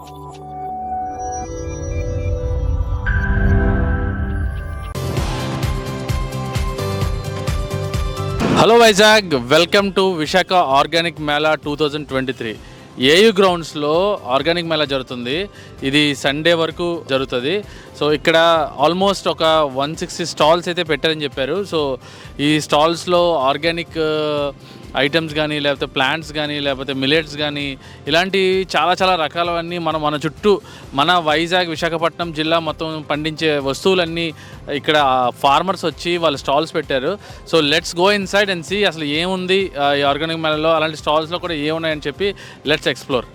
Hello Vizag, welcome to Visakha organic mela 2023. AU గ్రౌండ్స్లో organic mela జరుగుతుంది. ఇది సండే వరకు జరుగుతుంది. సో ఇక్కడ ఆల్మోస్ట్ ఒక 160 స్టాల్స్ అయితే పెట్టారని చెప్పారు. సో ఈ స్టాల్స్లో ఆర్గానిక్ ఐటమ్స్ కానీ, లేకపోతే ప్లాంట్స్ కానీ, లేకపోతే మిలెట్స్ కానీ, ఇలాంటి చాలా రకాలవన్నీ మన చుట్టూ మన వైజాగ్ విశాఖపట్నం జిల్లా మొత్తం పండించే వస్తువులన్నీ ఇక్కడ ఫార్మర్స్ వచ్చి వాళ్ళు స్టాల్స్ పెట్టారు. So let's go inside and see అసలు ఏముంది ఈ ఆర్గానిక్ మేళలో, అలాంటి స్టాల్స్లో కూడా ఏమున్నాయని చెప్పి లెట్స్ ఎక్స్ప్లోర్.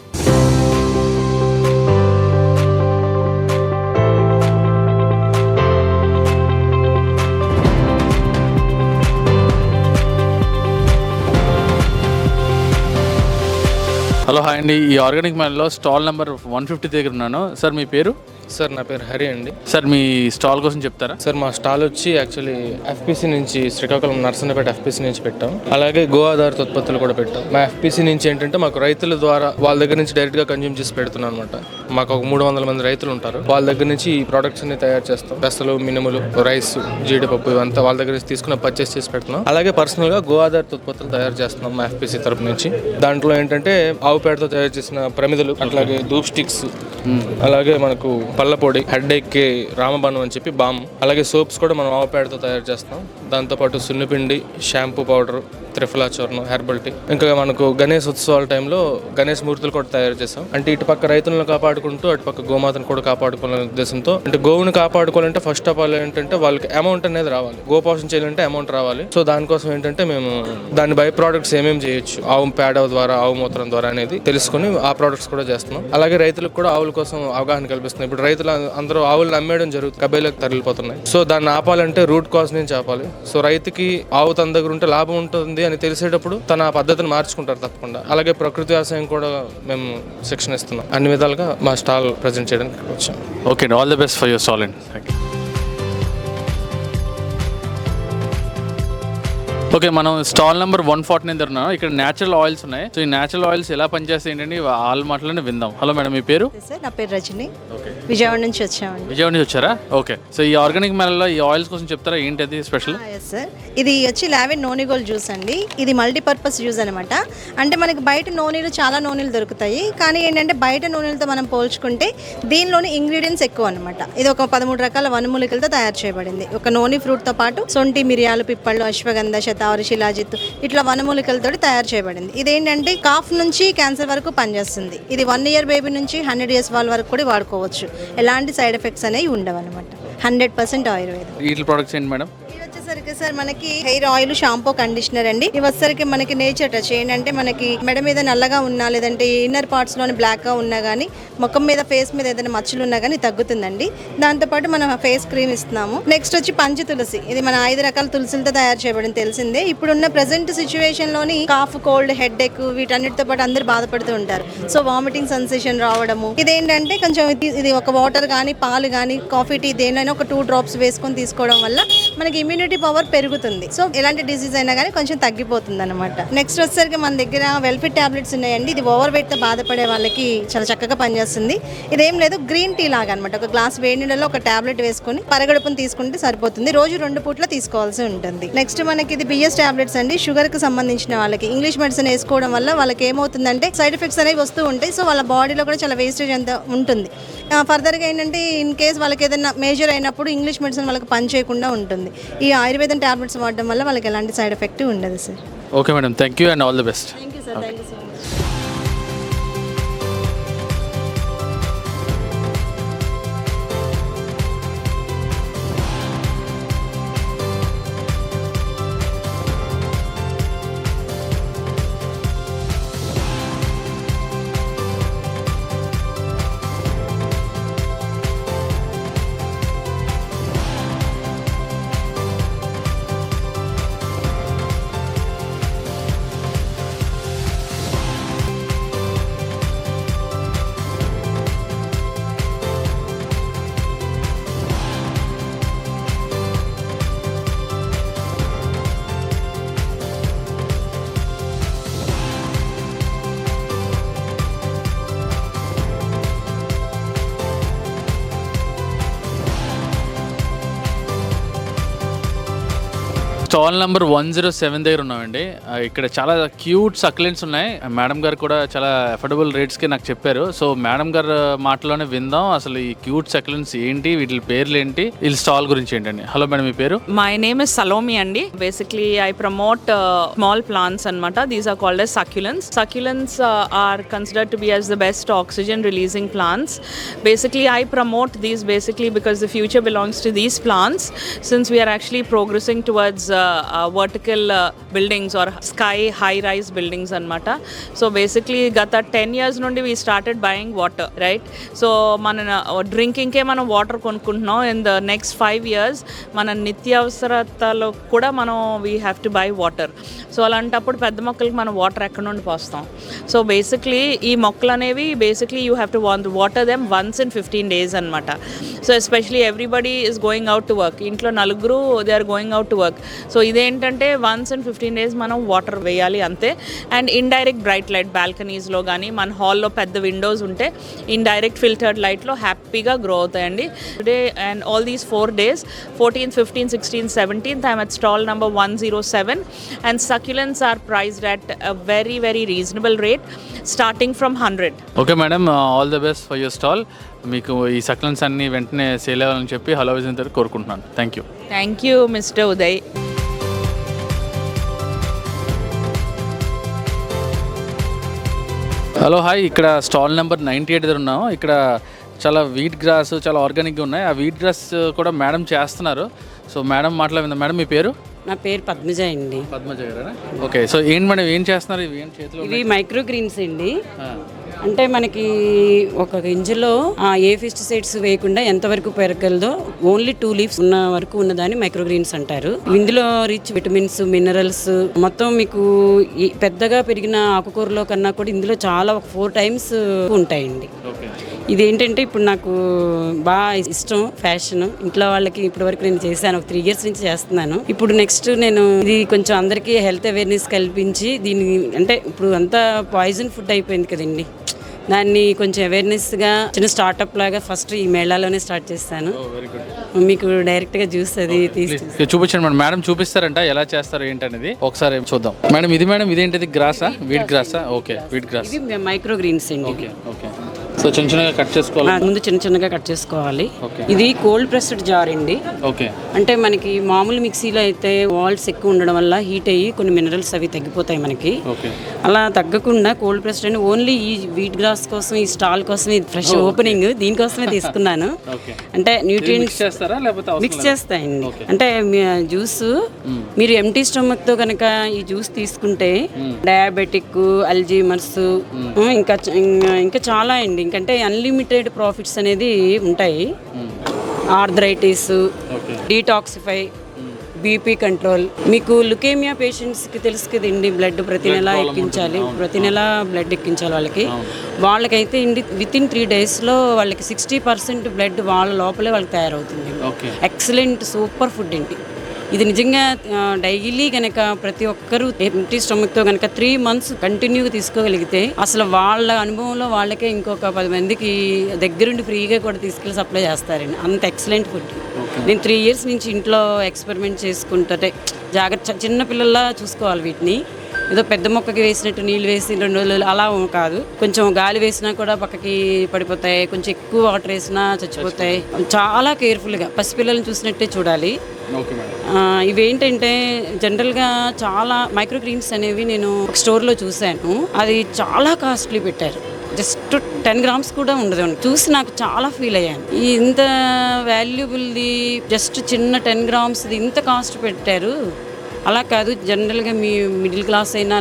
హలో, హాయ్ అండి. ఈ ఆర్గానిక్ మేళలో స్టాల్ నెంబర్ 150 దగ్గర ఉన్నాను. సార్ మీ పేరు? సార్ నా పేరు హరి అండి. సార్ మీ స్టాల్ కోసం చెప్తారా? సార్ మా స్టాల్ వచ్చి యాక్చువల్లీ ఎఫ్పిసి నుంచి, శ్రీకాకుళం నర్సన్నపేట ఎఫ్పిసి నుంచి పెట్టాం. అలాగే గో ఆధారిత ఉత్పత్తులు కూడా పెట్టాం. మా ఎఫ్పిసి నుంచి ఏంటంటే మాకు రైతుల ద్వారా వాళ్ళ దగ్గర నుంచి డైరెక్ట్గా కన్జ్యూమ్ చేసి పెడుతున్నాం అనమాట. మాకు ఒక 300 మంది రైతులు ఉంటారు. వాళ్ళ దగ్గర నుంచి ఈ ప్రోడక్ట్స్ అన్ని తయారు చేస్తాం. పెసలు, మినుములు, రైస్, జీడిపప్పు ఇవంతా వాళ్ళ దగ్గర నుంచి తీసుకుని పర్చేస్ చేసి పెడుతున్నాం. అలాగే పర్సనల్గా గో ఆధారిత ఉత్పత్తులు తయారు చేస్తున్నాం మా ఎఫ్పిసి తరపు నుంచి. దాంట్లో ఏంటంటే ఆవు పేడతో తయారు చేసిన ప్రమిదలు, అట్లాగే ధూప్ స్టిక్స్, అలాగే మనకు పళ్ళపొడి, హెడ్ ఎక్కి రామబాణం అని చెప్పి బామ్, అలాగే సోప్స్ కూడా మనం ఆవు పేడతో తయారు చేస్తాం. దాంతోపాటు సున్నిపిండి, షాంపూ పౌడర్, త్రిఫలా చూర్ణం, హెర్బల్ టీ. ఇంకా మనకు గణేష్ ఉత్సవాల టైంలో గణేష్ మూర్తులు కూడా తయారు చేస్తాం. అంటే ఇటుపక్క రైతులను కాపాడుకుంటూ అటుపక్క గోమాతను కూడా కాపాడుకోవాలనే ఉద్దేశంతో, అంటే గోవుని కాపాడుకోవాలంటే ఫస్ట్ ఆఫ్ ఆల్ ఏంటంటే వాళ్ళకి అమౌంట్ అనేది రావాలి. గోపోషణ చేయాలంటే అమౌంట్ రావాలి. సో దానికోసం ఏంటంటే మేము దాని బై ప్రోడక్ట్స్ ఏమేమి చేయొచ్చు, ఆవు పేడ ద్వారా, ఆవు మూత్రం ద్వారా అనేది తెలుసుకుని ఆ ప్రోడక్ట్స్ కూడా చేస్తున్నాం. అలాగే రైతులకు కూడా ఆవుల కోసం అవగాహన కల్పిస్తున్నాం. ఇప్పుడు రైతులు అందరూ ఆవులను అమ్మేయడం జరుగుతుంది, కబేలకు తరలిపోతున్నాయి. సో దాన్ని ఆపాలంటే రూట్ కాజ్ నుంచి ఆపాలి. సో రైతుకి ఆవు తన దగ్గర ఉంటే లాభం ఉంటుంది అని తెలిసేటప్పుడు తన పద్ధతిని మార్చుకుంటారు తప్పకుండా. అలాగే ప్రకృతి వ్యవసాయం కూడా మేము శిక్షణ ఇస్తున్నాం. అన్ని విధాలుగా మా స్టాల్ ప్రజెంట్ చేయడానికి వచ్చాం. Okay, all the best for your stall and thank you. Okay, మనం స్టాల్ నెంబర్ 149 దగ్గర ఉన్నాం. ఇక్కడ న్యాచురల్ ఆయిల్స్ ఉన్నాయి. సో ఈ న్యాచురల్ ఆయిల్స్ ఎలా పనిచేస్తాయి ఏంటండి, వాళ్ళ మాటలోనే విందాం. హలో మేడం, మీ పేరు? సార్ నా పేరు రజని. ఓకే, విజయవాడ నుంచి వచ్చామండి. విజయవాడ నుంచి వచ్చారా? ఓకే. సో ఈ ఆర్గానిక్ మేళలో ఈ ఆయిల్స్ కోసం చెప్తారా, ఏంటి అది స్పెషల్? సార్ ఇది వచ్చి లావెన్ నోనిగోల్ జ్యూస్ అండి. ఇది మల్టీపర్పస్ జ్యూస్ అనమాట. అంటే మనకి బయట నూనెలు చాలా నూనెలు దొరుకుతాయి, కానీ ఏంటంటే బయట నూనెలతో మనం పోల్చుకుంటే దీనిలోని ఇంగ్రీడియంట్స్ ఎక్కువ అనమాట. ఇది ఒక 13 రకాల వనమూలికలతో తయారు చేయబడింది. ఒక నోని ఫ్రూట్తో పాటు సొంటి, మిరియాలు, పిప్పళ్ళు, అశ్వగంధ, శతావరి, శిలాజిత్ ఇట్లా వనమూలికలతో తయారు చేయబడింది. ఇదేంటంటే కాఫ్ నుంచి క్యాన్సర్ వరకు పనిచేస్తుంది. ఇది 1 year బేబీ నుంచి 100 years వాళ్ళ వరకు కూడా వాడుకోవచ్చు. ఎలాంటి సైడ్ ఎఫెక్ట్స్ అనేవి ఉండవు అనమాట. 100% ఆయుర్వేదం. వీటి ప్రొడక్ట్స్ ఏంటి మేడం? వచ్చేసరికి సార్ మనకి హెయిర్ ఆయిల్, షాంపూ, కండిషనర్ అండి. ఇవి వచ్చేసరికి మనకి నేచర్ టచ్. ఏంటంటే మనకి మెడ మీద నల్లగా ఉన్నా, లేదంటే ఇన్నర్ పార్ట్స్ లోని బ్లాక్ గా ఉన్నా గానీ, ముఖం మీద, ఫేస్ మీద ఏదైనా మచ్చలు ఉన్నా గానీ తగ్గుతుందండి. దాంతోపాటు మనం ఫేస్ క్రీమ్ ఇస్తున్నాము. నెక్స్ట్ వచ్చి పంచ తులసి. ఇది మన 5 రకాల తులసిలతో తయారు చేయబడింది, తెలిసిందే. ఇప్పుడున్న ప్రెసెంట్ సిచ్యువేషన్ లోని కాఫ్, కోల్డ్, హెడ్ ఎక్ వీటన్నిటితో పాటు అందరు బాధపడుతూ ఉంటారు. సో వామిటింగ్ సెన్సేషన్ రావడము, ఇదేంటంటే కొంచెం ఇది ఒక వాటర్ కానీ, పాలు కానీ, కాఫీ, టీ దేనైనా ఒక 2 drops వేసుకొని తీసుకోవడం వల్ల మనకి ఇమ్యూనిటీ పవర్ పెరుగుతుంది. సో ఎలాంటి డిసీజ్ అయినా కానీ కొంచెం తగ్గిపోతుంది అనమాట. నెక్స్ట్ వచ్చేసరికి మన దగ్గర వెల్ఫిట్ టాబ్లెట్స్ ఉన్నాయండి. ఇది ఓవర్ వెయిట్ తో బాధపడే వాళ్ళకి చాలా చక్కగా పనిచేస్తుంది. ఇదేం లేదు, గ్రీన్ టీ లాగా అనమాట. ఒక గ్లాస్ వేడి నీళ్ళలో ఒక టాబ్లెట్ వేసుకుని పరగడుపుని తీసుకుంటే సరిపోతుంది. రోజు 2 పూట్ల తీసుకోవాల్సి ఉంటుంది. నెక్స్ట్ మనకి ఇది బిఎస్ టాబ్లెట్స్ అండి. షుగర్ కి సంబంధించిన వాళ్ళకి ఇంగ్లీష్ మెడిసిన్ వేసుకోవడం వల్ల వాళ్ళకి ఏమవుతుందంటే సైడ్ ఎఫెక్ట్స్ అనేవి వస్తూ ఉంటాయి. సో వాళ్ళ బాడీలో కూడా చాలా వేస్టేజ్ అంతా ఉంటుంది. ఫర్దర్గా ఏంటంటే ఇన్ కేస్ వాళ్ళకి ఏదైనా మేజర్ అయినప్పుడు ఇంగ్లీష్ మెడిసిన్ వాళ్ళకి పని చేయకుండా ఉంటుంది. ఈ ఆయుర్వేదం టాబ్లెట్స్ వాడడం వల్ల వాళ్ళకి ఎలాంటి సైడ్ ఎఫెక్ట్ ఉండదు sir. Okay madam, thank you and all the best. Thank you sir. Thank you so much. Stall number 107 దగ్గర ఉన్నామండి. ఇక్కడ చాలా క్యూట్ సక్లెంట్స్ ఉన్నాయి. మేడం గారు కూడా చాలా అఫోర్డబుల్ రేట్స్కి నాకు చెప్పారు. సో మేడం గారు మాటలోనే విందాం అసలు ఈ క్యూట్ సక్లెంట్స్ ఏంటి, వీటి పేర్లు ఏంటి, ఈ స్టాల్ గురించి ఏంటండి. హలో మేడం, మీ పేరు? My name is Salomi Andi. Basically, I promote small plants anamata. These are called as succulents. Succulents are considered to be as the best oxygen releasing plants. Basically, I promote these basically because the future belongs to these plants, since we are actually progressing towards vertical buildings or sky high rise buildings anamata. So basically gata 10 years nundi we started buying water, right? So mana drinking ke mana water konukuntunnam. In the next 5 years mana nityavasarathalo kuda మనం we have to buy water. So అలాంటప్పుడు పెద్ద మొక్కలకి మనం water ఎక్కడ నుండి పోస్తాం. So basically ఈ మొక్కలు అనేవి basically you have to water them once in 15 days అనమాట. So especially everybody is going out to work. ఇంట్లో నలుగురు they are going out to work. So ఇదేంటంటే వన్స్ ఇన్ 15 days మనం వాటర్ వేయాలి అంతే. అండ్ ఇండైరెక్ట్ బ్రైట్ లైట్ బాల్కనీస్లో కానీ మన హాల్లో పెద్ద విండోస్ ఉంటే ఇండైరెక్ట్ ఫిల్టర్డ్ లైట్లో హ్యాపీగా గ్రో అవుతాయండి. Today and all these 4 days 14th, 15th, 16th, 17th I'm at stall number 107 and succulents are priced at a very very reasonable rate starting from 100. Okay madam, all the best for your stall. మీకు ఈ succulents అన్ని వెంటనే sale అవ్వాలని చెప్పి hello vision దగ్గర కోరుకుంటున్నాను. Thank you. Thank you, Mr. Uday. Hello hi, ఇక్కడ stall number 98 దగ్గర ఉన్నాం. ఇక్కడ చాలా వీట్ గ్రాస్ చాలా ఆర్గానిక్గా ఉన్నాయి. ఆ వీట్ గ్రాస్ కూడా మేడం చేస్తున్నారు. సో మేడం మాట్లాడిందా. మేడం, మీ పేరు? నా పేరు పద్మజ అండి. పద్మజ గారా? ఓకే. సో ఏంటి మేడం, ఏం చేస్తున్నారు? ఇవి ఏంటి చేతిలో? ఇవి మైక్రో గ్రీన్స్ అండి. అంటే మనకి ఒక గింజలో ఏ పెస్టిసైడ్స్ వేయకుండా ఎంతవరకు పెరగలదో ఓన్లీ 2 leaves ఉన్న వరకు ఉన్నదాన్ని మైక్రోగ్రీన్స్ అంటారు. ఇందులో రిచ్ విటమిన్స్, మినరల్స్ మొత్తం మీకు పెద్దగా పెరిగిన ఆకుకూరలో కన్నా కూడా ఇందులో చాలా ఒక 4 times ఉంటాయండి. ఇదేంటంటే ఇప్పుడు నాకు బాగా ఇష్టం, ఫ్యాషన్. ఇంట్లో వాళ్ళకి ఇప్పటి వరకు నేను చేశాను, ఒక 3 years నుంచి చేస్తున్నాను. ఇప్పుడు నెక్స్ట్ నేను ఇది కొంచెం అందరికీ హెల్త్ అవేర్నెస్ కల్పించి దీన్ని, అంటే ఇప్పుడు అంతా పాయిజన్ ఫుడ్ అయిపోయింది కదండి, దాన్ని కొంచెం అవేర్నెస్గా చిన్న స్టార్ట్అప్ లాగా ఫస్ట్ ఈ మేళాలోనే స్టార్ట్ చేస్తాను. మీకు డైరెక్ట్గా జ్యూస్ అది తీసుకు చూపించండి మేడం. మేడం చూపిస్తారంట ఎలా చేస్తారు ఏంటనేది, ఒకసారి చూద్దాం. మేడం ఇది మేడం ఇదేంటిది? గ్రాసా? వీట్ గ్రాసా? Okay, wheat grass. ఇది మైక్రో గ్రీన్స్ అండి. Okay okay. సో చిన్న చిన్నగా కట్ చేసుకోవాలి. ముందు చిన్న చిన్నగా కట్ చేసుకోవాలి. ఇది కోల్డ్ ప్రెస్డ్ జార్ అండి. ఓకే. అంటే మనకి మామూలు మిక్సీలో అయితే వాల్స్ ఎక్కువ ఉండడం వల్ల హీట్ అయ్యి కొన్ని మినరల్స్ అవి తగ్గిపోతాయి మనకి. అలా తగ్గకుండా కోల్డ్ ప్రెస్డ్ అని ఓన్లీ ఈ వీట్ గ్రాస్ కోసం, ఈ స్టాల్ కోసం, ఇది ఫ్రెష్ ఓపెనింగ్ దీనికోసమే తీసుకున్నాను. అంటే న్యూట్రియంట్స్ మిక్స్ చేస్తాయండి. అంటే జ్యూస్ మీరు ఎంటీ స్టమక్ తో కనుక ఈ జ్యూస్ తీసుకుంటే డయాబెటిక్, అల్జీమర్స్, ఇంకా చాలా అండి, ఇంకంటే అన్లిమిటెడ్ ప్రాఫిట్స్ అనేది ఉంటాయి. Arthritis, detoxify, BP control. మీకు లుకేమియా పేషెంట్స్కి తెలుసు కదండి, బ్లడ్ ప్రతి నెల ఎక్కించాలి, ప్రతి నెల బ్లడ్ ఎక్కించాలి వాళ్ళకైతే విత్ ఇన్ 3 daysలో వాళ్ళకి 60% బ్లడ్ వాళ్ళ లోపలే వాళ్ళకి తయారవుతుంది. ఎక్సలెంట్ సూపర్ ఫుడ్ ఏంటి ఇది. నిజంగా డైలీ కనుక ప్రతి ఒక్కరూ ఎంటీ స్టమక్తో కనుక 3 months కంటిన్యూగా తీసుకోగలిగితే అసలు వాళ్ళ అనుభవంలో వాళ్ళకే ఇంకొక 10 మందికి దగ్గరుండి ఫ్రీగా కూడా తీసుకెళ్ళి సప్లై చేస్తారండి. అంత ఎక్సలెంట్ ఫుడ్. నేను 3 years నుంచి ఇంట్లో ఎక్స్పెరిమెంట్ చేసుకుంటే జాగ్రత్త, చిన్న పిల్లల్లా చూసుకోవాలి వీటిని. ఏదో పెద్ద మొక్కకి వేసినట్టు నీళ్ళు వేసి 2 రోజులు అలా కాదు. కొంచెం గాలి వేసినా కూడా పక్కకి పడిపోతాయి, కొంచెం ఎక్కువ వాటర్ వేసినా చచ్చిపోతాయి. చాలా కేర్ఫుల్గా పసిపిల్లల్ని చూసినట్టే చూడాలి. ఇవేంటంటే జనరల్గా చాలా మైక్రోగ్రీన్స్ అనేవి నేను ఒక స్టోర్లో చూశాను, అది చాలా కాస్ట్లీ పెట్టారు. జస్ట్ 10 grams కూడా ఉండదు. చూసి నాకు చాలా ఫీల్ అయ్యాను, ఇంత వాల్యుబుల్ది జస్ట్ చిన్న 10 grams ఇంత కాస్ట్ పెట్టారు. అలా కాదు, జనరల్గా మీ మిడిల్ క్లాస్ అయినా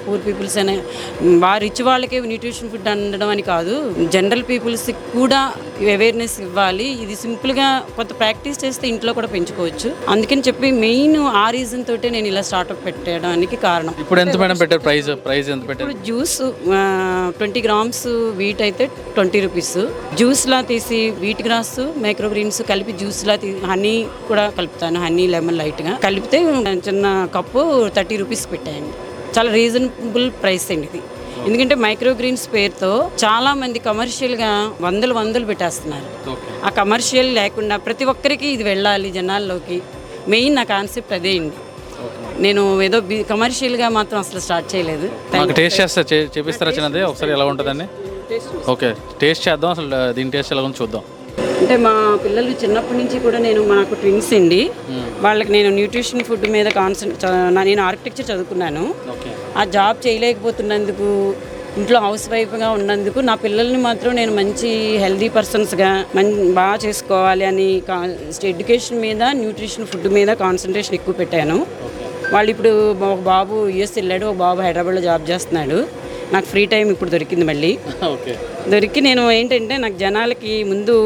పూర్ పీపుల్స్ అయినా బాగా రిచ్ వాళ్ళకే న్యూట్రిషన్ ఫుడ్ అనడం అని కాదు, జనరల్ పీపుల్స్కి కూడా అవేర్నెస్ ఇవ్వాలి. ఇది సింపుల్గా కొంత ప్రాక్టీస్ చేస్తే ఇంట్లో కూడా పెంచుకోవచ్చు. అందుకని చెప్పి మెయిన్ ఆ రీజన్ తోటే నేను ఇలా స్టార్ట్అప్ పెట్టడానికి కారణం. ఇప్పుడు ఎంత మేడం పెట్టారు? ప్రైస్ ఎంత పెట్టారు? ఇప్పుడు జ్యూస్ 20 grams వీట్ అయితే 20 rupees. జ్యూస్లా తీసి వీట్ గ్రాస్, మైక్రోగ్రీన్స్ కలిపి జ్యూస్లా హనీ కూడా కలుపుతాను. హనీ, లెమన్ లైట్గా కలిపితే చిన్న కప్పు 30 rupees పెట్టాయండి. చాలా రీజనబుల్ ప్రైస్ అండి ఇది. ఎందుకంటే మైక్రోగ్రీన్స్ పేరుతో చాలా మంది కమర్షియల్గా వందలు పెట్టేస్తున్నారు. ఆ కమర్షియల్ లేకుండా ప్రతి ఒక్కరికి ఇది వెళ్ళాలి జనాల్లోకి. మెయిన్ నా కాన్సెప్ట్ అదే అండి. నేను ఏదో కమర్షియల్గా మాత్రం అసలు స్టార్ట్ చేయలేదు. మాకు టేస్ట్ చేస్తా చేపిస్తారా చిన్నది ఒకసారి ఎలా ఉంటుందండి? ఓకే, టేస్ట్ చేద్దాం. అసలు దీని టేస్ట్ ఎలా ఉందో చూద్దాం. అంటే మా పిల్లలు చిన్నప్పటి నుంచి కూడా నాకు ట్విన్స్ అండి. వాళ్ళకి నేను న్యూట్రిషన్ ఫుడ్ మీద నేను ఆర్కిటెక్చర్ చదువుకున్నాను. ఆ జాబ్ చేయలేకపోతున్నందుకు, ఇంట్లో హౌస్ వైఫ్గా ఉన్నందుకు నా పిల్లల్ని మాత్రం నేను మంచి హెల్దీ పర్సన్స్గా బాగా చేసుకోవాలి అని ఎడ్యుకేషన్ మీద, న్యూట్రిషన్ ఫుడ్ మీద కాన్సన్ట్రేషన్ ఎక్కువ పెట్టాను. వాళ్ళు ఇప్పుడు ఒక బాబు యుఎస్ వెళ్ళాడు, ఒక బాబు హైదరాబాద్లో జాబ్ చేస్తున్నాడు. నాకు ఫ్రీ టైం ఇప్పుడు దొరికింది మళ్ళీ. దొరికి నేను ఏంటంటే నాకు జనాలకి ముందు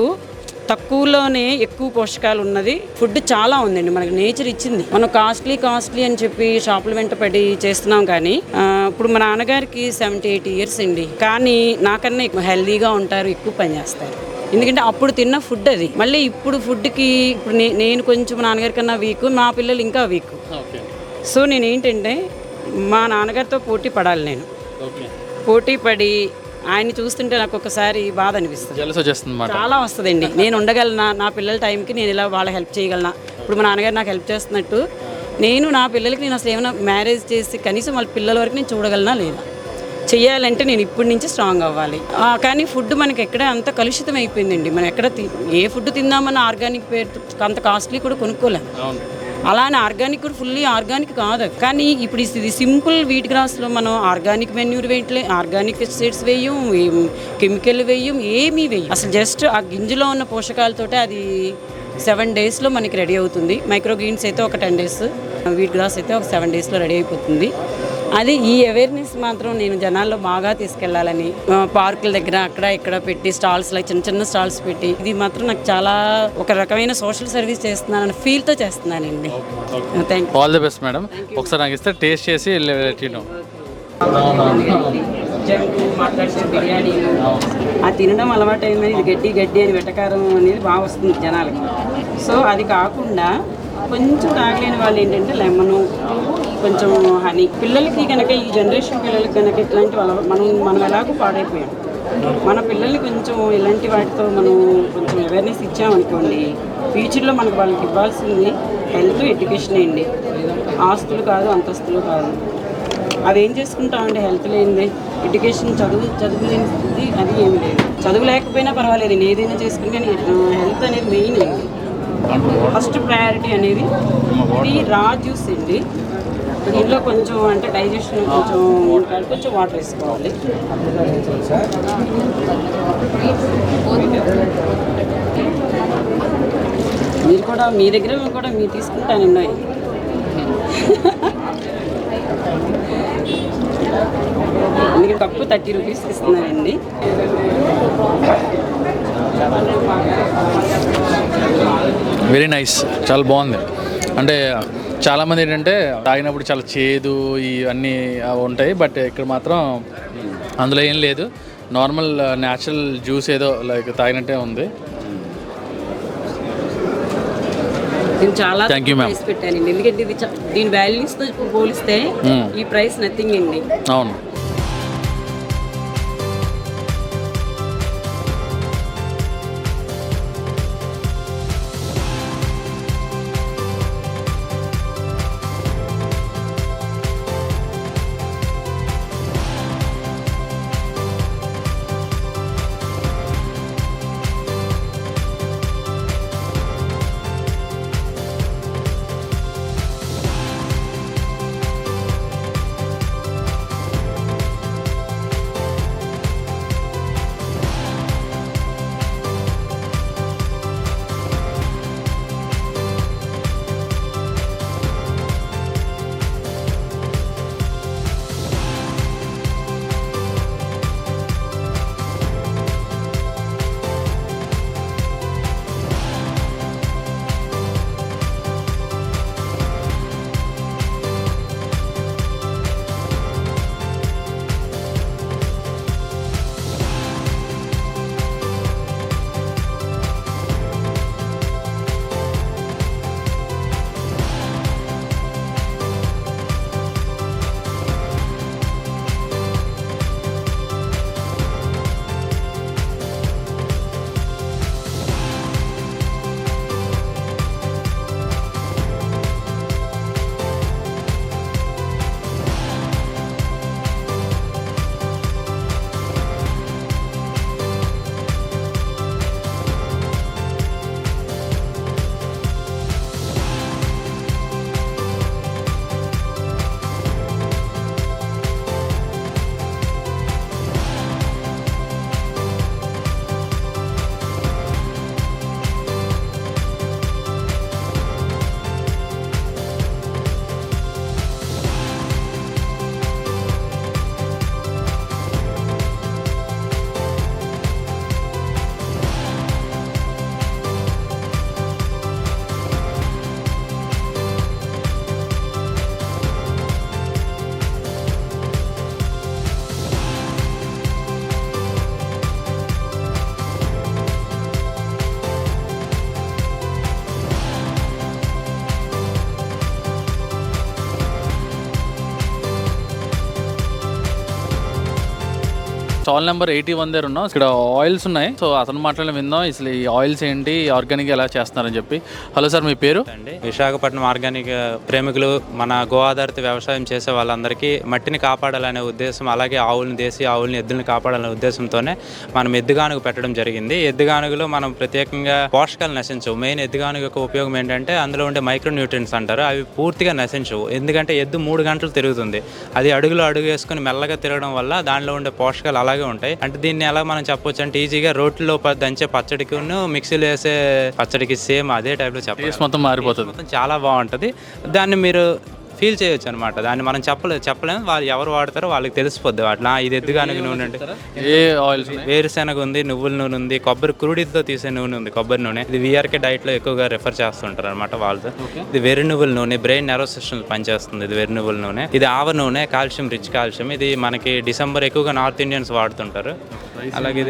తక్కువలోనే ఎక్కువ పోషకాలు ఉన్నది ఫుడ్ చాలా ఉందండి. మనకి నేచర్ ఇచ్చింది. మనం కాస్ట్లీ అని చెప్పి షాపుల వెంట పడి చేస్తున్నాం. కానీ ఇప్పుడు మా నాన్నగారికి 78 ఇయర్స్ అండి. కానీ నాకన్నా ఎక్కువ హెల్దీగా ఉంటారు, ఎక్కువ పని చేస్తారు. ఎందుకంటే అప్పుడు తిన్న ఫుడ్ అది. మళ్ళీ ఇప్పుడు ఫుడ్కి ఇప్పుడు నేను కొంచెం నాన్నగారి కన్నా వీక్, మా పిల్లలు ఇంకా వీక్. సో నేను ఏంటంటే మా నాన్నగారితో పోటీ పడాలి. నేను పోటీ పడి ఆయన్ని చూస్తుంటే నాకు ఒకసారి బాధ అనిపిస్తుంది, చాలా వస్తుందండి. నేను ఉండగలనా నా పిల్లల టైంకి, నేను ఇలా వాళ్ళకి హెల్ప్ చేయగలనా? ఇప్పుడు మా నాన్నగారు నాకు హెల్ప్ చేస్తున్నట్టు నేను నా పిల్లలకి నేను అసలు ఏమైనా మ్యారేజ్ చేసి కనీసం వాళ్ళ పిల్లల వరకు నేను చూడగలనా లేదా? చెయ్యాలంటే నేను ఇప్పటి నుంచి స్ట్రాంగ్ అవ్వాలి. కానీ ఫుడ్ మనకి ఎక్కడ అంత కలుషితం అయిపోయిందండి. మనం ఎక్కడ ఏ ఫుడ్ తిందామన్న ఆర్గానిక్ పేరు అంత కాస్ట్లీ కూడా కొనుక్కోలేము. అలానే ఆర్గానిక్ కూడా ఫుల్లీ ఆర్గానిక్ కాదు. కానీ ఇప్పుడు ఇది సింపుల్ వీట్ గ్రాస్లో మనం ఆర్గానిక్ మెన్యూర్ వేయట్లే, ఆర్గానిక్ పెస్టిసైడ్స్ వేయం, కెమికల్ వేయం, ఏమీ వేయం. అసలు జస్ట్ ఆ గింజలో ఉన్న పోషకాలతోటే అది 7 డేస్లో మనకి రెడీ అవుతుంది. మైక్రో గ్రీన్స్ అయితే ఒక 10 డేస్, వీట్ గ్రాస్ అయితే ఒక 7 డేస్లో రెడీ అయిపోతుంది. అది ఈ అవేర్నెస్ మాత్రం నేను జనాల్లో బాగా తీసుకెళ్లాలని పార్కుల దగ్గర అక్కడ ఇక్కడ పెట్టి స్టాల్స్, చిన్న స్టాల్స్ పెట్టి, ఇది మాత్రం నాకు చాలా ఒక రకమైన సోషల్ సర్వీస్ చేస్తున్నానని ఫీల్తో చేస్తున్నానండి. Thank you. All the best madam. ఒకసారి నాకు ఇస్తే టేస్ట్ చేసి జంకు మాట్లాడితే బిర్యానీలు ఆ తినడం అలవాటు అయిందని ఇది గడ్డి అని వెటకారం అనేది బాగా వస్తుంది జనాలకి. సో అది కాకుండా కొంచెం తాగలేని వాళ్ళు ఏంటంటే లెమను, కొంచెం హనీ. పిల్లలకి కనుక ఈ జనరేషన్ పిల్లలకి కనుక ఇట్లాంటి మనం ఎలాగో పాడైపోయాం. మన పిల్లల్ని కొంచెం ఇలాంటి వాటితో మనం కొంచెం అవేర్నెస్ ఇచ్చామనుకోండి, ఫ్యూచర్లో మనకు వాళ్ళకి ఇవ్వాల్సింది హెల్త్, ఎడ్యుకేషన్ అండి. ఆస్తులు కాదు, అంతస్తులు కాదు. అవి ఏం చేసుకుంటామండి? హెల్త్ లేనిది, ఎడ్యుకేషన్ చదువు లేనిది అది ఏమి లేదు. చదువు లేకపోయినా పర్వాలేదు, నేను ఏదైనా చేసుకుంటే హెల్త్ అనేది మెయిన్ అండి. ఫస్ట్ ప్రయారిటీ అనేది. ఇది రా జ్యూస్ అండి. దీంట్లో కొంచెం అంటే డైజెషన్ కొంచెం వాటర్ వేసుకోవాలి. మీరు కూడా మీ దగ్గర కూడా మీరు తీసుకుంటానండి. అందుకే కప్పు 30 రూపీస్ ఇస్తున్నానండి. వెరీ నైస్, చాలా బాగుంది. అంటే చాలామంది ఏంటంటే తాగినప్పుడు చాలా చేదు ఇవన్నీ ఉంటాయి, బట్ ఇక్కడ మాత్రం అందులో ఏం లేదు. నార్మల్ న్యాచురల్ జ్యూస్ ఏదో లైక్ తాగినట్టే ఉంది. నేను చాలా ప్రైస్ పెట్టానండి, ఎందుకంటే ఇది దీని వాల్యూస్తో పోలిస్తే ఈ ప్రైస్ నథింగ్ అండి. అవును. స్టాల్ నెంబర్ 81 దగ్గర ఉన్నాం. ఇక్కడ ఆయిల్స్ ఉన్నాయి. సో అతను మాట్లాడి విందాం అసలు ఈ ఆయిల్స్ ఏంటి, ఆర్గానిక్ ఎలా చేస్తున్నారని చెప్పి. హలో సార్, మీ పేరు? అండి, విశాఖపట్నం ఆర్గానిక్ ప్రేమికులు, మన గో ఆధారిత వ్యవసాయం చేసే వాళ్ళందరికీ మట్టిని కాపాడాలనే ఉద్దేశం, అలాగే ఆవులను, దేశీయ ఆవులని, ఎద్దులను కాపాడాలనే ఉద్దేశంతోనే మనం ఎద్దుగానుగ పెట్టడం జరిగింది. ఎద్దుగానుగలో మనం ప్రత్యేకంగా పోషకాలు నశించవు. మెయిన్ ఎద్దుగానుగ యొక్క ఉపయోగం ఏంటంటే అందులో ఉండే మైక్రో న్యూట్రియన్స్ అంటారు, అవి పూర్తిగా నశించవు. ఎందుకంటే ఎద్దు 3 గంటలు తిరుగుతుంది. అది అడుగులో అడుగు వేసుకుని మెల్లగా తిరగడం వల్ల దానిలో ఉండే పోషకాలు అలాగే ఉంటాయి. అంటే దీన్ని ఎలా మనం చెప్పొచ్చు అంటే ఈజీగా రోట్లో దంచే పచ్చడికి మిక్సీలో వేసే పచ్చడికి సేమ్ అదే టైప్లో చెప్పాలి. మొత్తం మారిపోతుంది. మొత్తం చాలా బాగుంటుంది. దాన్ని మీరు ఫీల్ చేయొచ్చు అనమాట. దాన్ని మనం చెప్పలేము. వాళ్ళు ఎవరు వాడతారో వాళ్ళకి తెలిసిపోద్ది. అట్లా ఇది ఎద్దుగానుగ నూనె అంటే ఏ ఆయిల్స్? వేరుశెనగ ఉంది, నువ్వుల నూనె ఉంది, కొబ్బరి క్రూడితో తీసే నూనె ఉంది, కొబ్బరి నూనె. ఇది వీఆర్కే డైట్లో ఎక్కువగా రిఫర్ చేస్తుంటారు అనమాట వాళ్ళు. ఇది వెర్రి నువ్వుల నూనె, బ్రెయిన్ నెర్వ్ సిస్టమ్ పనిచేస్తుంది. ఇది వెర్రి నువ్వుల నూనె. ఇది ఆవ నూనె, కాల్షియం, రిచ్ కాల్షియం. ఇది మనకి డిసెంబర్ ఎక్కువగా నార్త్ ఇండియన్స్ వాడుతుంటారు. అలాగే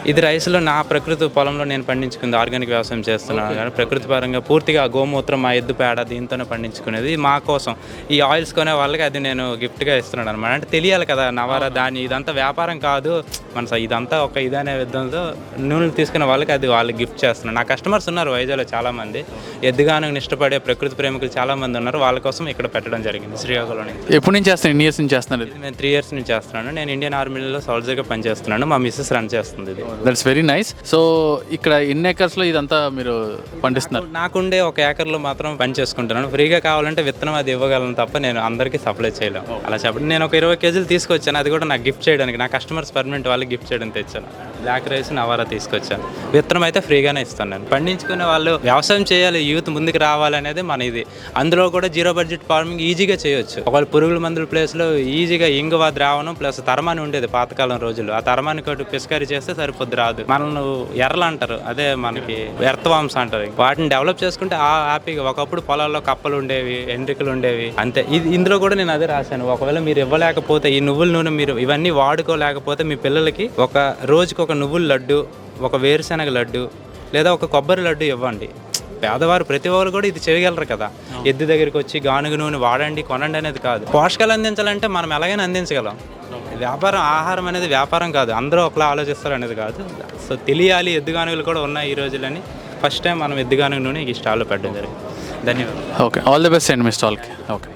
ఇది రైస్లో నా ప్రకృతి పొలంలో నేను పండించుకుంది. ఆర్గానిక్ వ్యవసాయం చేస్తున్నాను కానీ ప్రకృతి పరంగా పూర్తిగా గోమూత్రం, మా ఎద్దు పేడ దీంతోనే పండించుకునేది. మా కోసం ఈ ఆయిల్స్ కొనే వాళ్ళకి అది నేను గిఫ్ట్గా ఇస్తున్నాను అనమాట. అంటే తెలియాలి కదా నవారా దాని ఇదంతా వ్యాపారం కాదు, మన ఇదంతా ఒక ఇదనే విధంతో నూనెలు తీసుకునే వాళ్ళకి అది వాళ్ళకి గిఫ్ట్ చేస్తున్నాను. నా కస్టమర్స్ ఉన్నారు వైజాగ్లో చాలామంది, ఎద్దుగాను ఇష్టపడే ప్రకృతి ప్రేమికులు చాలామంది ఉన్నారు. వాళ్ళ కోసం ఇక్కడ పెట్టడం జరిగింది శ్రీకాకుళం నుంచి. ఎప్పటి నుంచి చేస్తాను? ఎన్ని ఇయర్స్ నుంచి చేస్తున్నారు? నేను 3 years నుంచి చేస్తున్నాను. నేను ఇండియన్ ఆర్మీలో సోల్జర్గా పనిచేస్తున్నాను. మా మిస్సెస్ రన్ చేస్తుంది ఇది. That's very nice. సో ఇక్కడ ఎన్ని ఎకర్స్లో ఇదంతా మీరు పండిస్తున్నారు? నాకుండే 1 acre మాత్రం పని చేసుకుంటున్నాను. ఫ్రీగా కావాలంటే విత్తనం అది ఇవ్వగలను తప్ప నేను అందరికీ సప్లై చేయలేను. అలా చెప్పండి. నేను ఒక 20 kg తీసుకొచ్చాను, అది కూడా నాకు గిఫ్ట్ చేయడానికి, నా కస్టమర్స్ పర్మనెంట్ వాళ్ళకి గిఫ్ట్ చేయడానికి తెచ్చాను. బ్లాక్ రైస్, నవారా తీసుకొచ్చాను. విత్తనం అయితే ఫ్రీగానే ఇస్తాను నేను. పండించుకునే వాళ్ళు వ్యవసాయం చేయాలి, యూత్ ముందుకు రావాలనేది మన ఇది. అందులో కూడా 0 budget ఫార్మింగ్ ఈజీగా చేయొచ్చు. ఒకవేళ పురుగుల మందుల ప్లేస్లో ఈజీగా ఇంగువ ద్రావణం ప్లస్ తరమాని ఉండేది పాతకాలం రోజుల్లో. ఆ తరమాని కొట్టు పిస్కరీ చేస్తే సరిపోద్ది, రాదు. మనల్ని ఎర్రలు అంటారు, అదే మనకి ఎర్త్వామ్స్ అంటారు. వాటిని డెవలప్ చేసుకుంటే హ్యాపీగా. ఒకప్పుడు పొలాల్లో కప్పలు ఉండేవి, ఎండ్రికలు ఉండేవి, అంతే. ఇందులో కూడా నేను అదే రాశాను. ఒకవేళ మీరు ఇవ్వలేకపోతే ఈ నువ్వుల నూనె మీరు ఇవన్నీ వాడుకోలేకపోతే మీ పిల్లలకి ఒక రోజుకి ఒక నువ్వుల లడ్డు, ఒక వేరుశెనగ లడ్డు లేదా ఒక కొబ్బరి లడ్డు ఇవ్వండి. పేదవారు ప్రతి ఒక్కరు కూడా ఇది చేయగలరు కదా. ఎద్దు దగ్గరికి వచ్చి గానుగ నూనె వాడండి, కొనండి అనేది కాదు. పోషకాలు అందించాలంటే మనం ఎలాగైనా అందించగలం. వ్యాపారం, ఆహారం అనేది వ్యాపారం కాదు, అందరూ ఒకలా ఆలోచిస్తారు అనేది కాదు. సో తెలియాలి ఎద్దుగానుగలు కూడా ఉన్నాయి ఈ రోజులని. ఫస్ట్ టైం మనం ఎద్దుగానుగ నూనె ఈ స్టాల్లో పెట్టడం జరిగింది. ధన్యవాదాలు. ఓకే, ఆల్ ది బెస్ట్ అండి మీ స్టాల్కి. ఓకే.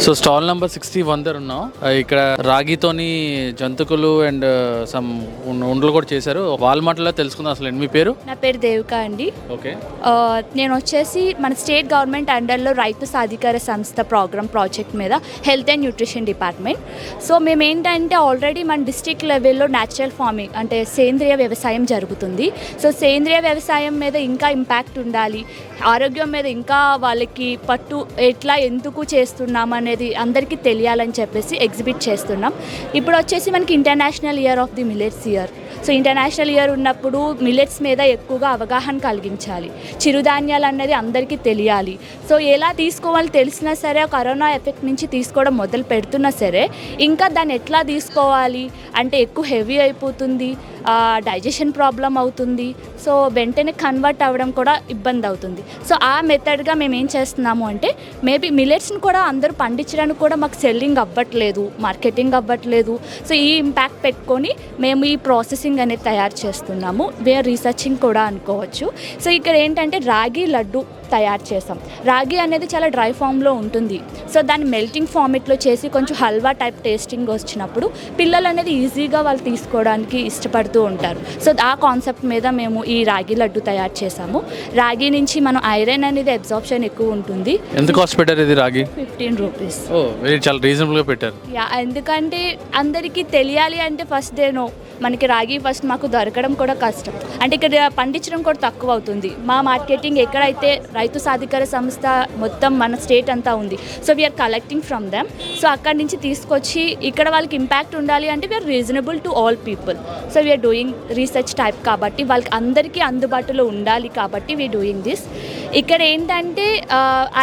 సో స్టాల్ నెంబర్ 61 దగ్గర ఉన్నాం. ఇక్కడ రాగితోని జంతుకులు అండ్ సమ్ ఉండలు కూడా చేశారు. వాళ్ళ మాటల్లో తెలుసుకుందాం. అసలు మీ పేరు? నా పేరు దేవిక అండి. ఓకే. నేను వచ్చేసి మన స్టేట్ గవర్నమెంట్ అండర్లో రైతు సాధికార సంస్థ ప్రాజెక్ట్ మీద health and nutrition department. So మేము ఏంటంటే ఆల్రెడీ మన డిస్ట్రిక్ట్ లెవెల్లో న్యాచురల్ ఫార్మింగ్ అంటే సేంద్రియ వ్యవసాయం జరుగుతుంది. సో సేంద్రియ వ్యవసాయం మీద ఇంకా ఇంపాక్ట్ ఉండాలి, ఆరోగ్యం మీద ఇంకా వాళ్ళకి పట్టు ఎట్లా ఎందుకు చేస్తున్నాం అనేది అందరికీ తెలియాలని చెప్పేసి ఎగ్జిబిట్ చేస్తున్నాం. ఇప్పుడు వచ్చేసి మనకి international year of the millets year. So international year ఉన్నప్పుడు మిల్లెట్స్ మీద ఎక్కువగా అవగాహన కలిగించాలి, చిరుధాన్యాలు అనేది అందరికీ తెలియాలి. సో ఎలా తీసుకోవాలి తెలిసినా సరే, కరోనా ఎఫెక్ట్ నుంచి తీసుకోవడం మొదలు పెడుతున్నా సరే ఇంకా దాన్ని ఎట్లా తీసుకోవాలి అంటే ఎక్కువ హెవీ అయిపోతుంది, డైజెషన్ ప్రాబ్లం అవుతుంది. సో వెంటనే కన్వర్ట్ అవ్వడం కూడా ఇబ్బంది అవుతుంది. సో ఆ మెథడ్గా మేము ఏం చేస్తున్నాము అంటే మేబీ మిల్లెట్స్ని కూడా అందరూ పండించడానికి కూడా మాకు సెల్లింగ్ అవ్వట్లేదు, మార్కెటింగ్ అవ్వట్లేదు. సో ఈ ఇంపాక్ట్ పెట్టుకొని మేము ఈ ప్రాసెసింగ్ అనేది తయారు చేస్తున్నాము. వేర్ రీసెర్చింగ్ కూడా అనుకోవచ్చు. సో ఇక్కడ ఏంటంటే రాగి లడ్డు తయారు చేసాం. రాగి అనేది చాలా డ్రై ఫామ్లో ఉంటుంది. సో దాన్ని మెల్టింగ్ ఫార్మెట్లో చేసి కొంచెం హల్వా టైప్ టేస్టింగ్ వచ్చినప్పుడు పిల్లలు అనేది ఈజీగా వాళ్ళు తీసుకోవడానికి ఇష్టపడుతూ ఉంటారు. సో ఆ కాన్సెప్ట్ మీద మేము ఈ రాగి లడ్డు తయారు చేసాము. రాగి నుంచి మనం ఐరన్ అనేది అబ్జార్ప్షన్ ఎక్కువ ఉంటుంది. ఎంత కాస్ట్ పెట్టారు ఇది రాగి? 15 రూపీస్. చాలా రీజనబుల్గా పెట్టారు. ఎందుకంటే అందరికీ తెలియాలి అంటే ఫస్ట్ మనకి రాగి ఫస్ట్ మాకు దొరకడం కూడా కష్టం, అంటే ఇక్కడ పండించడం కూడా తక్కువ అవుతుంది. మా మార్కెటింగ్ ఎక్కడైతే రైతు సాధికార సంస్థ మొత్తం మన స్టేట్ అంతా ఉంది. So we are collecting from them. So అక్కడి నుంచి తీసుకొచ్చి ఇక్కడ వాళ్ళకి ఇంపాక్ట్ ఉండాలి అంటే we are reasonable to all people. So we are doing research type కాబట్టి వాళ్ళకి అందరికీ అందుబాటులో ఉండాలి కాబట్టి వీఆర్ డూయింగ్ దిస్. ఇక్కడ ఏంటంటే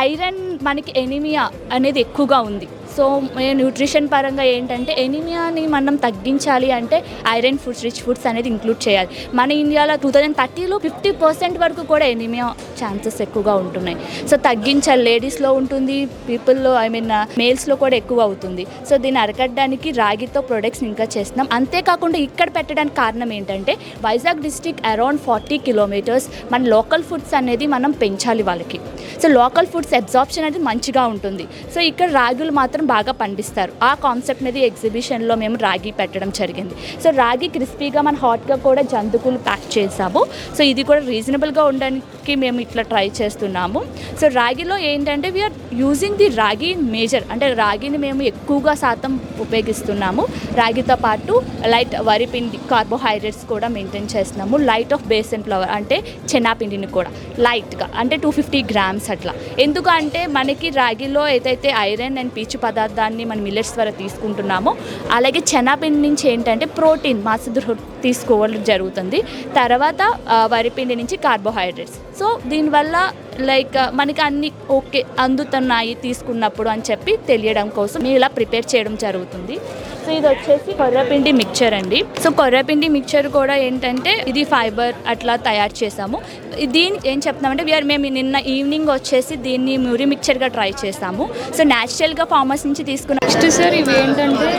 ఐరన్ మనకి ఎనీమియా అనేది ఎక్కువగా ఉంది. సో న్యూట్రిషన్ పరంగా ఏంటంటే ఎనీమియాని మనం తగ్గించాలి అంటే ఐరన్ ఫుడ్స్, రిచ్ ఫుడ్స్ అనేది ఇంక్లూడ్ చేయాలి. మన ఇండియాలో 2030లో 50% వరకు కూడా ఎనీమియా ఛాన్సెస్ ఎక్కువగా ఉంటున్నాయి. సో తగ్గించాలి. లేడీస్లో ఉంటుంది, పీపుల్లో మేల్స్లో కూడా ఎక్కువ అవుతుంది. సో దీన్ని అరకట్టడానికి రాగితో ప్రొడక్ట్స్ ఇంకా చేస్తున్నాం. అంతేకాకుండా ఇక్కడ పెట్టడానికి కారణం ఏంటంటే వైజాగ్ డిస్ట్రిక్ట్ అరౌండ్ 40 కిలోమీటర్స్ మన లోకల్ ఫుడ్స్ అనేది మనం పెంచాలి వాళ్ళకి. సో లోకల్ ఫుడ్స్ అబ్జార్ప్షన్ అనేది మంచిగా ఉంటుంది. సో ఇక్కడ రాగులు మాత్రం బాగా పండిస్తారు. ఆ కాన్సెప్ట్ అనేది ఎగ్జిబిషన్లో మేము రాగి పెట్టడం జరిగింది. సో రాగి క్రిస్పీగా మన హాట్గా కూడా జంతుకులు ప్యాక్ చేసాము. సో ఇది కూడా రీజనబుల్గా ఉండడానికి మేము ఇట్లా ట్రై చేస్తున్నాము. సో రాగిలో ఏంటంటే వీఆర్ యూజింగ్ ది రాగి మేజర్, అంటే రాగిని మేము ఎక్కువగా శాతం ఉపయోగిస్తున్నాము. రాగితో పాటు లైట్ వరిపిండి కార్బోహైడ్రేట్స్ కూడా మెయింటైన్ చేస్తున్నాము. లైట్ ఆఫ్ బేసన్ ఫ్లవర్ అంటే శనగపిండిని కూడా లైట్గా అంటే 250 గ్రామ్స్ అట్లా. ఎందుకంటే మనకి రాగిలో ఏదైతే ఐరన్ అండ్ పీచు పదార్థాన్ని మనం మిల్లెట్స్ ద్వారా తీసుకుంటున్నామో అలాగే శనగపిండి నుంచి ఏంటంటే ప్రోటీన్ మాంస తీసుకోవడం జరుగుతుంది. తర్వాత వరిపిండి నుంచి కార్బోహైడ్రేట్స్. సో దీనివల్ల మనకి అన్ని ఓకే అందుతున్నాయి తీసుకున్నప్పుడు అని చెప్పి తెలియడం కోసం మేము ఇలా ప్రిపేర్ చేయడం జరుగుతుంది. సో ఇది వచ్చేసి కొర్రపిండి మిక్చర్ అండి. సో కొర్రపిండి మిక్చర్ కూడా ఏంటంటే ఇది ఫైబర్ అట్లా తయారు చేసాము. దీనికి ఏం చెప్తున్నామంటే మేము నిన్న ఈవినింగ్ వచ్చేసి దీన్ని మ్యూరి మిక్చర్గా ట్రై చేసాము. సో న్యాచురల్గా ఫార్మర్స్ నుంచి తీసుకున్న నెక్స్ట్ సార్ ఇవి ఏంటంటే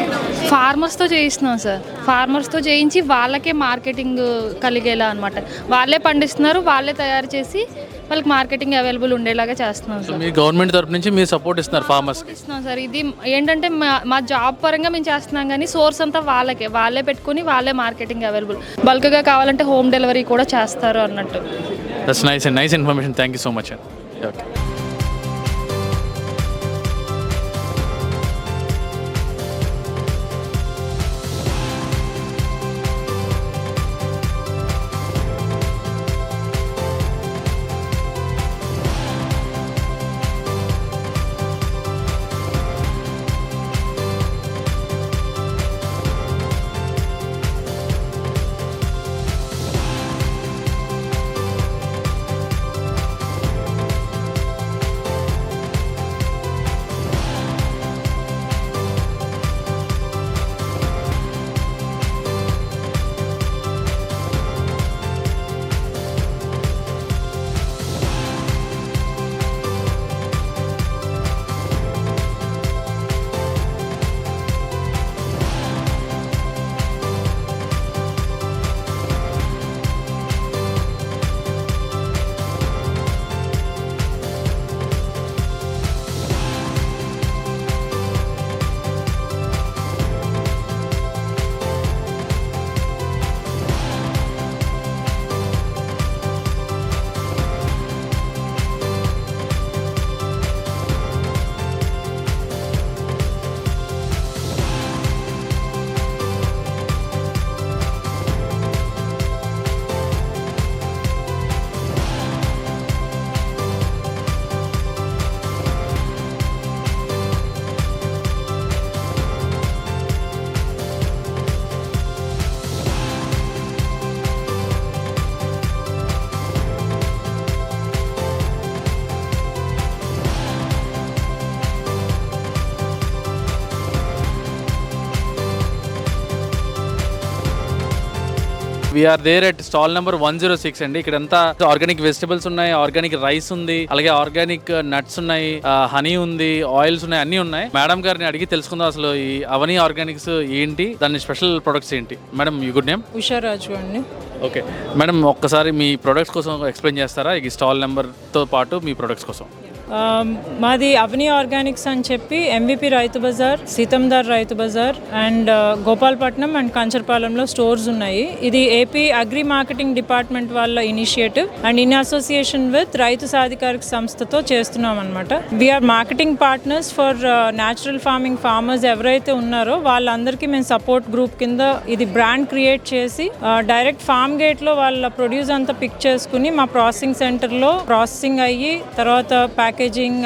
ఫార్మర్స్తో చేయిస్తున్నాం సార్. ఫార్మర్స్తో చేయించి వాళ్ళకే మార్కెటింగ్ కలిగేలా అనమాట. వాళ్ళే పండిస్తున్నారు, వాళ్ళే తయారు చేసి వాళ్ళకి మార్కెటింగ్ అవైలబుల్ ఉండేలాగా చేస్తున్నాం సార్. మీ గవర్నమెంట్ తరపు నుంచి మీరు సపోర్ట్ ఇస్తున్నారు ఫార్మర్స్కి? ఇస్తున్నాం సార్. ఇది ఏంటంటే మా జాబ్ పరంగా మేము చేస్తున్నాం కానీ సోర్స్ అంతా వాళ్ళే పెట్టుకుని వాళ్ళే మార్కెటింగ్ అవైలబుల్. బల్క్గా కావాలంటే హోమ్ డెలివరీ కూడా చేస్తారు అన్నట్టు. That's nice information. Thank you so much అండి. Okay. We're there at stall number 106 అండి. ఇక్కడ అంతా ఆర్గానిక్ వెజిటబుల్స్ ఉన్నాయి, ఆర్గానిక్ రైస్ ఉంది, అలాగే ఆర్గానిక్ నట్స్ ఉన్నాయి, హనీ ఉంది, ఆయిల్స్ ఉన్నాయి, అన్ని ఉన్నాయి. మేడం గారిని అడిగి తెలుసుకుందాం అసలు ఈ అవని ఆర్గానిక్స్ ఏంటి, దాని స్పెషల్ ప్రొడక్ట్స్ ఏంటి. మేడం మీ గుడ్ నేమ్? ఉషారాజు అండి. ఓకే మేడం, ఒక్కసారి మీ ప్రొడక్ట్స్ కోసం ఎక్స్ప్లెయిన్ చేస్తారా, ఈ స్టాల్ నెంబర్తో పాటు మీ ప్రొడక్ట్స్ కోసం? మాది అవని ఆర్గానిక్స్ అని చెప్పి ఎంవిపి రైతు బజార్, సీతందార్ రైతు బజార్ అండ్ గోపాలపట్నం అండ్ కంచర్పాలెంలో స్టోర్స్ ఉన్నాయి. ఇది ఏపీ అగ్రి మార్కెటింగ్ డిపార్ట్మెంట్ వాళ్ళ initiative and in association with రైతు సాధికారిక సంస్థతో చేస్తున్నాం అనమాట. We're marketing partners for natural farming farmers ఎవరైతే ఉన్నారో వాళ్ళందరికీ మేము సపోర్ట్ గ్రూప్ కింద ఇది బ్రాండ్ క్రియేట్ చేసి డైరెక్ట్ ఫార్మ్ గేట్లో వాళ్ళ ప్రొడ్యూస్ అంతా పిక్ చేసుకుని మా ప్రాసెసింగ్ సెంటర్లో ప్రాసెసింగ్ అయ్యి తర్వాత ప్యాకేజింగ్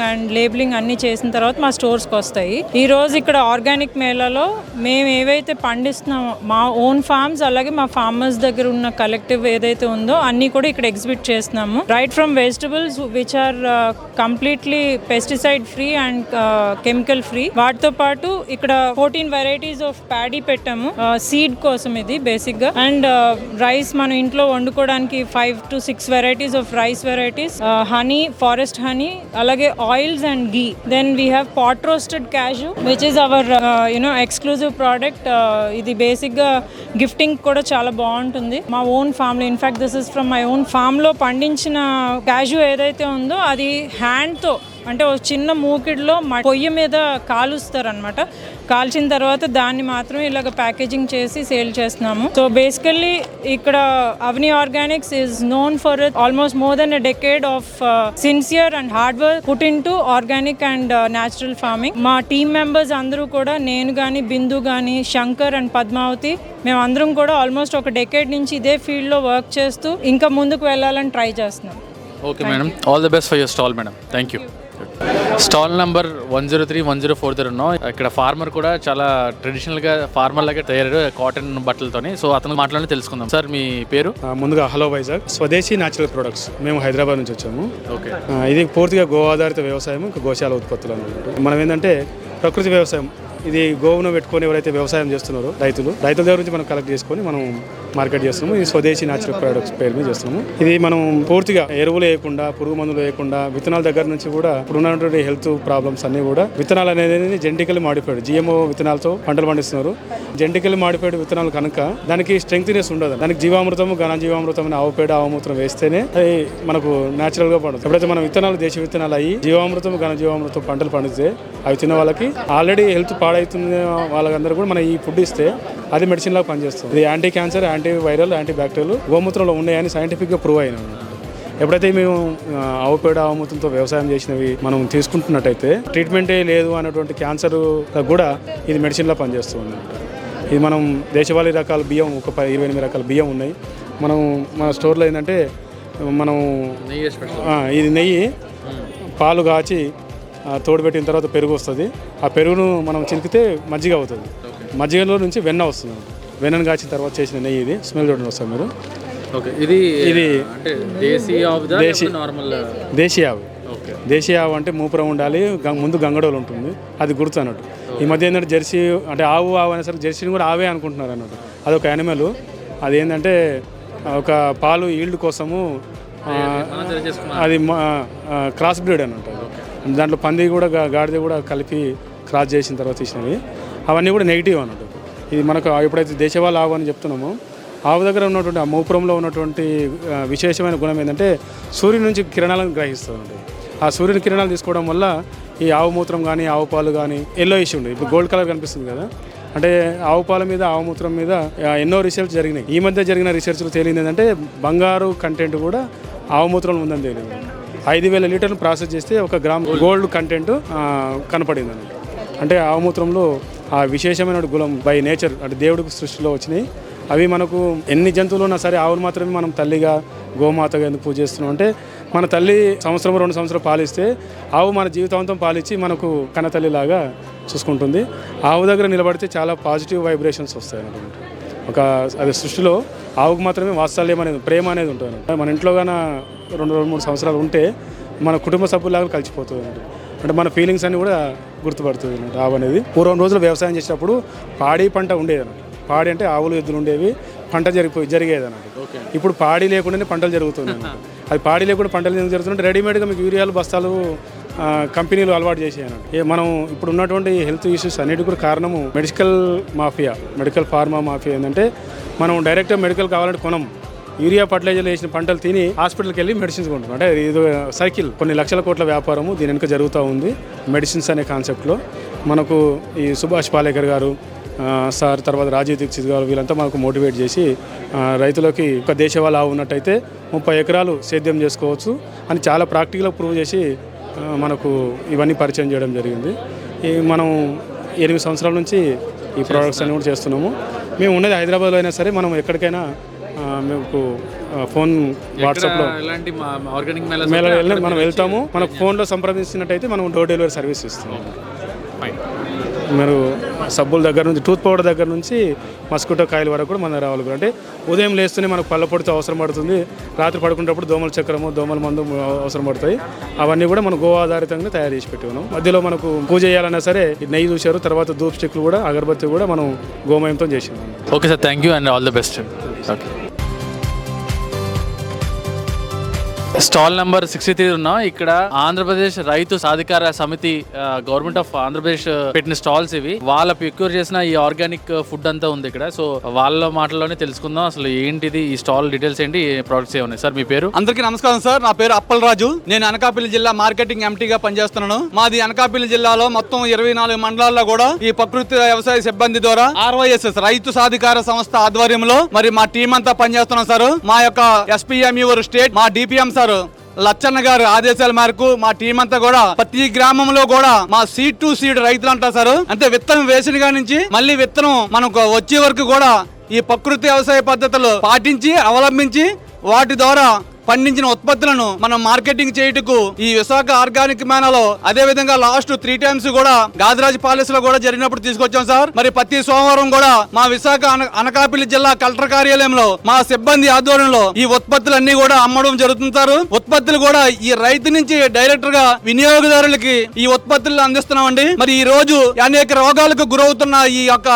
అండ్ లేబులింగ్ అన్ని చేసిన తర్వాత మా స్టోర్స్కి వస్తాయి. ఈ రోజు ఇక్కడ ఆర్గానిక్ మేళాలో మేము ఏవైతే పండిస్తున్నామో మా ఓన్ ఫార్మ్స్, అలాగే మా ఫార్మర్స్ దగ్గర ఉన్న కలెక్టివ్ ఏదైతే ఉందో అన్ని కూడా ఇక్కడ ఎగ్జిబిట్ చేస్తున్నాము. Right from vegetables which are completely pesticide free and chemical free. వాటితో పాటు ఇక్కడ 14 వెరైటీస్ ఆఫ్ ప్యాడీ పెట్టాము సీడ్ కోసం, ఇది బేసిక్ గా. అండ్ రైస్ మనం ఇంట్లో వండుకోవడానికి 5 to 6 varieties of rice varieties, honey, forest honey, అలాగే oils and ghee. Then we have pot roasted cashew which is our exclusive product. ఇది బేసిక్గా గిఫ్టింగ్ కూడా చాలా బాగుంటుంది. మా ఓన్ ఫామ్లో, in fact this is from my own ఫామ్లో పండించిన క్యాషు ఏదైతే ఉందో అది హ్యాండ్తో, అంటే ఒక చిన్న మూకిడిలో పొయ్యి మీద కాలుస్తారనమాట. కాల్చిన తర్వాత దాన్ని మాత్రమే ఇలాగ ప్యాకేజింగ్ చేసి సేల్ చేస్తున్నాము. సో బేసికల్లీ ఇక్కడ Avani organics is known for almost more than a decade of sincere and hard work put into organic and natural farming. మా టీమ్ మెంబర్స్ అందరూ కూడా, నేను కానీ, బిందు కానీ, శంకర్ అండ్ పద్మావతి, మేమందరం కూడా ఆల్మోస్ట్ ఒక డెకేడ్ నుంచి ఇదే ఫీల్డ్లో వర్క్ చేస్తూ ఇంకా ముందుకు వెళ్ళాలని ట్రై చేస్తున్నాం. Okay madam, all the best for your stall madam. Thank you. Stall number 103, 104 దగ్గర ఉన్నాం. ఇక్కడ ఫార్మర్ కూడా చాలా ట్రెడిషనల్గా ఫార్మర్ లాగా తయారు కాటన్ బట్టలతోని. సో అతను మాట్లాడి తెలుసుకుందాం. సార్ మీ పేరు? ముందుగా హలో వైజాగ్, స్వదేశీ న్యాచురల్ ప్రొడక్ట్స్. మేము హైదరాబాద్ నుంచి వచ్చాము. ఓకే. ఇది పూర్తిగా గో ఆధారిత వ్యవసాయం, గోశాల ఉత్పత్తులు అన్నమాట. మనం ఏంటంటే ప్రకృతి వ్యవసాయం, ఇది గోవును పెట్టుకొని ఎవరైతే వ్యవసాయం చేస్తున్నారో రైతుల దగ్గర నుంచి మనం కలెక్ట్ చేసుకొని మనం మార్కెట్ చేస్తున్నాము. ఇది స్వదేశీ న్యాచురల్ ప్రొడక్ట్స్ పేరు మీద చేస్తున్నాము. ఇది మనం పూర్తిగా ఎరువులు వేయకుండా, పురుగు మందులు వేయకుండా, విత్తనాల దగ్గర నుంచి కూడా ఇప్పుడు ఉన్నటువంటి హెల్త్ ప్రాబ్లమ్స్ అన్ని కూడా విత్తనాలు అనేది జెనెటికల్లీ మాడిఫైడ్ జిఎంఓ విత్తనాలతో పంటలు పండిస్తున్నారు. జెనెటికల్లీ మాడిఫైడ్ విత్తనాలు కనుక దానికి స్ట్రెంగ్త్నెస్ ఉండదు. దానికి జీవామృతము, ఘనజీవామృతం, ఆవుపేడ, ఆవుమూత్రం వేస్తేనే అది మనకు న్యాచురల్ గా పండుతుంది. ఎప్పుడైతే మనం విత్తనాలు దేశీ విత్తనాలు అయ్యి జీవామృతం, ఘనజీవామృతం పంటలు పండితే అవి తిన్న వాళ్ళకి ఆల్రెడీ హెల్త్ పాడవుతున్న వాళ్ళందరూ కూడా మనం ఈ ఫుడ్ ఇస్తే అది మెడిసిన్ లాగా పనిచేస్తుంది. ఇది anti cancer, anti viral, anti bacterial గోమూత్రంలో ఉన్నాయని సైంటిఫిక్గా ప్రూవ్ అయినా. ఎప్పుడైతే మేము ఆవుపేడ, ఆవుమూత్రంతో వ్యవసాయం చేసినవి మనం తీసుకుంటున్నట్టయితే ట్రీట్మెంటే లేదు అన్నటువంటి క్యాన్సర్ కూడా ఇది మెడిసిన్లా పనిచేస్తుంది. ఇది మనం దేశవాళీ రకాల బియ్యం, ఒక 28 రకాల బియ్యం ఉన్నాయి. మనం మన స్టోర్లో ఏంటంటే మనం ఇది నెయ్యి పాలు కాచి తోడుపెట్టిన తర్వాత పెరుగు వస్తుంది. ఆ పెరుగును మనం చిలికితే మజ్జిగ అవుతుంది. మజ్జిగలో నుంచి వెన్న వస్తుంది. వెన్నను కాచిన తర్వాత చేసిన నెయ్యి. ఇది స్మెల్ చూడండి వస్తుంది మీరు. ఓకే. ఇది దేశీ ఆవు. దేశీ ఆవు అంటే మూపురం ఉండాలి, ముందు గంగడోలు ఉంటుంది, అది గుర్తు అన్నట్టు. ఈ మధ్య ఏంటంటే జెర్సీ అంటే ఆవు అనేసరికి జెర్సీని కూడా ఆవే అనుకుంటున్నారు అన్నట్టు. అదొక యానిమల్. అదేంటంటే ఒక పాలు ఈల్డ్ కోసము అది క్రాస్ బ్రీడ్ అన్నట్టు. దాంట్లో పంది కూడా గాడిద కూడా కలిపి క్రాస్ చేసిన తర్వాత తీసినవి. అవన్నీ కూడా నెగిటివ్ అన్నట్టు. ఇది మనకు ఎప్పుడైతే దేశవాళీ ఆవు అని చెప్తున్నామో, ఆవు దగ్గర ఉన్నటువంటి ఆ మూపురంలో ఉన్నటువంటి విశేషమైన గుణం ఏంటంటే సూర్యుని నుంచి కిరణాలను గ్రహిస్తుంది అన్నట్టు. ఆ సూర్యుని కిరణాలు తీసుకోవడం వల్ల ఈ ఆవు మూత్రం కానీ, ఆవు పాలు కానీ ఎల్లో ఇష్యూ ఉండదు. ఇప్పుడు గోల్డ్ కలర్ కనిపిస్తుంది కదా, అంటే ఆవు పాల మీద, ఆవు మూత్రం మీద ఎన్నో రీసెర్చ్ జరిగినాయి. ఈ మధ్య జరిగిన రీసెర్చ్లో తేలింది ఏంటంటే బంగారు కంటెంట్ కూడా ఆవు మూత్రంలో ఉందని తేలింది. 5,000 లీటర్లు ప్రాసెస్ చేస్తే 1 గ్రామ్ గోల్డ్ కంటెంట్ కనపడింది అన్నమాట. అంటే ఆవు మూత్రంలో ఆ విశేషమైన గుణం బై నేచర్, అంటే దేవుడికి సృష్టిలో వచ్చినాయి. అవి మనకు ఎన్ని జంతువులు ఉన్నా సరే ఆవులు మాత్రమే మనం తల్లిగా, గోమాతగా ఎందుకు పూజ చేస్తున్నాం అంటే, మన తల్లి 1-2 సంవత్సరాలు పాలిస్తే ఆవు మన జీవితాంతం పాలిచ్చి మనకు కన్న తల్లిలాగా చూసుకుంటుంది. ఆవు దగ్గర నిలబడితే చాలా పాజిటివ్ వైబ్రేషన్స్ వస్తాయి అన్నమాట. అది సృష్టిలో ఆవుకు మాత్రమే వాత్సల్యం అనేది, ప్రేమ అనేది ఉంటుంది. మన ఇంట్లో కానీ 2-3 సంవత్సరాలు ఉంటే మన కుటుంబ సభ్యులాగా కలిసిపోతుంది. అంటే మన ఫీలింగ్స్ అన్నీ కూడా గుర్తుపడుతుంది అన్నమాట ఆవు అనేది. పూర్వం రోజులు వ్యవసాయం చేసేటప్పుడు పాడి పంట ఉండేది అన్నమాట. పాడి అంటే ఆవులు, ఎద్దులు ఉండేవి, పంట జరిగేది అన్నట్టు. ఇప్పుడు పాడి లేకుండానే పంటలు జరుగుతున్నాయి అన్నట్టు. అది పాడి లేకుండా పంటలు ఎందుకు జరుగుతుంటే రెడీమేడ్గా మీకు యూరియాలు బస్తాలు కంపెనీలు అలవాటు చేసాయి అన్నట్టు. మనం ఇప్పుడు ఉన్నటువంటి హెల్త్ ఇష్యూస్ అన్నిటి కూడా కారణము మెడికల్ ఫార్మా మాఫియా. ఏంటంటే మనం డైరెక్ట్గా మెడికల్ కావాలంటే కొనం, యూరియా ఫర్టిలైజర్లు వేసిన పంటలు తిని హాస్పిటల్కి వెళ్ళి మెడిసిన్స్ కొంటున్నాం. అంటే ఇది సైకిల్, కొన్ని లక్షల కోట్ల వ్యాపారము దీని వెనుక జరుగుతూ ఉంది. మెడిసిన్స్ అనే కాన్సెప్ట్లో మనకు ఈ సుభాష్ పాలేకర్ గారు సార్, తర్వాత రాజీవ్ దీక్షిత్ గారు, వీళ్ళంతా మనకు మోటివేట్ చేసి రైతులకి ఒక దేశవాళీ ఆవు ఉన్నట్టయితే 30 ఎకరాలు సేద్యం చేసుకోవచ్చు అని చాలా ప్రాక్టికల్గా ప్రూవ్ చేసి మనకు ఇవన్నీ పరిచయం చేయడం జరిగింది. మనం 8 సంవత్సరాల నుంచి ఈ ప్రోడక్ట్స్ అన్ని కూడా చేస్తున్నాము. మేము ఉన్నది హైదరాబాద్లో అయినా సరే మనం ఎక్కడికైనా మీకు ఫోన్ వాట్సాప్లో మేళ వెళ్ళినా మనం వెళ్తాము. మనకు ఫోన్లో సంప్రదించినట్టయితే మనం డోర్ డెలివరీ సర్వీస్ ఇస్తున్నాము. మీరు సబ్బుల దగ్గర నుంచి, టూత్ పౌడర్ దగ్గర నుంచి మస్కిటో కాయల వరకు కూడా మన రావాలి. అంటే ఉదయం లేస్తూనే మనకు పళ్ళ పొడితో అవసరం పడుతుంది, రాత్రి పడుకునేటప్పుడు దోమల చక్రము, దోమల మందు అవసరం పడతాయి. అవన్నీ కూడా మనం గోవా ఆధారితంగా తయారు చేసి పెట్టి ఉన్నాం. మధ్యలో మనకు పూజ చేయాలన్నా సరే నెయ్యి చూశారు, తర్వాత ధూప్ స్టిక్లు కూడా, అగరబత్తి కూడా మనం గోమయంతో చేసినాం. Okay sir, thank you and all the best. Okay, stall number 63 ఉన్నాం. ఇక్కడ ఆంధ్రప్రదేశ్ రైతు సాధికార సమితి, గవర్నమెంట్ ఆఫ్ ఆంధ్రప్రదేశ్ పెట్టిన స్టాల్స్ ఇవి. వాళ్ళ ప్రొక్యూర్ చేసిన ఈ ఆర్గానిక్ ఫుడ్ అంతా ఉంది ఇక్కడ. సో వాళ్ళ మాటల్లోనే తెలుసుకుందాం అసలు ఏంటిది, ఈ స్టాల్ డీటెయిల్స్ ఏంటి, ప్రొడక్ట్స్ ఏమున్నాయి. సార్ మీ పేరు? అందరికీ నమస్కారం సార్, నా పేరు అప్పలరాజు. నేను అనకాపల్లి జిల్లా మార్కెటింగ్ ఎంటీగా పనిచేస్తున్నాను. మాది అనకాపల్లి జిల్లాలో మొత్తం 24 మండలాల్లో కూడా ఈ ప్రకృతి వ్యవసాయ సిబ్బంది ద్వారా RYSS రైతు సాధికార సంస్థ ఆధ్వర్యంలో మరి మా టీం అంతా పనిచేస్తున్నాం సార్. మా యొక్క SPMU స్టేట్, మా DPM సార్ లచ్చన్న గారు ఆదేశాల మేరకు మా టీం అంతా కూడా ప్రతి గ్రామంలో కూడా మా సీడ్ టు సీడ్ రైతులు అంటారు సార్. అంటే విత్తనం వేసిన కాడి నుంచి మళ్ళీ విత్తనం మనకు వచ్చే వరకు కూడా ఈ ప్రకృతి వ్యవసాయ పద్ధతులు పాటించి అవలంబించి వాటి ద్వారా పండించిన ఉత్పత్తులను మనం మార్కెటింగ్ చేయుటకు ఈ విశాఖ ఆర్గానిక్ మేళాలో, అదే విధంగా లాస్ట్ 3 times కూడా గాజరాజ్ ప్యాలెస్ లో కూడా జరిగినప్పుడు తీసుకొచ్చాం సార్. మరి ప్రతి సోమవారం కూడా మా విశాఖ అనకాపల్లి జిల్లా కలెక్టర్ కార్యాలయంలో మా సిబ్బంది ఆధ్వర్యంలో ఈ ఉత్పత్తులన్నీ కూడా అమ్మడం జరుగుతుంది సార్. ఉత్పత్తులు కూడా ఈ రైతు నుంచి డైరెక్ట్ గా వినియోగదారులకి ఈ ఉత్పత్తులు అందిస్తున్నామండి. మరి ఈ రోజు అనేక రోగాలకు గురవుతున్న ఈ యొక్క